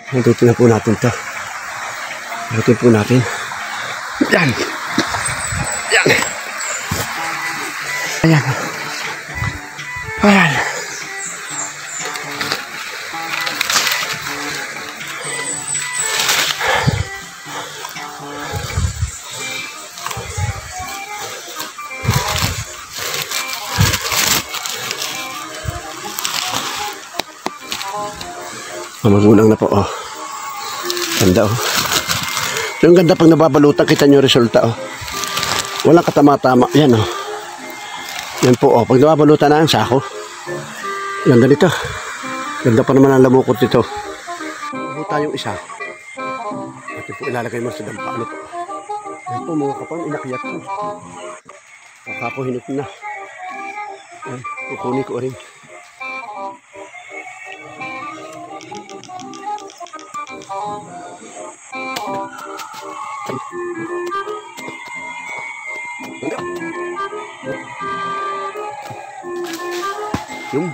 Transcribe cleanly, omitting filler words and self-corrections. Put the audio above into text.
Tutunan po natin ito. Tutunan po natin. Yan. Yan. Ayan. Ayan. Magulang na po, oh. Ganda, oh. So, yung ganda pag nababalutan, kita nyo yung resulta, oh. Walang katama-tama. Yan, oh. Yan po, oh. Pag nababalutan na ang sako. Ganda nito. Ganda pa naman ang lamukot nito. Buta yung isa. Ito po, ilalagay mo sa dampa. Ano po? Yan po, mga kapang inakyat po. Kakakuhinit na. Yan, kukunin ko rin. Yung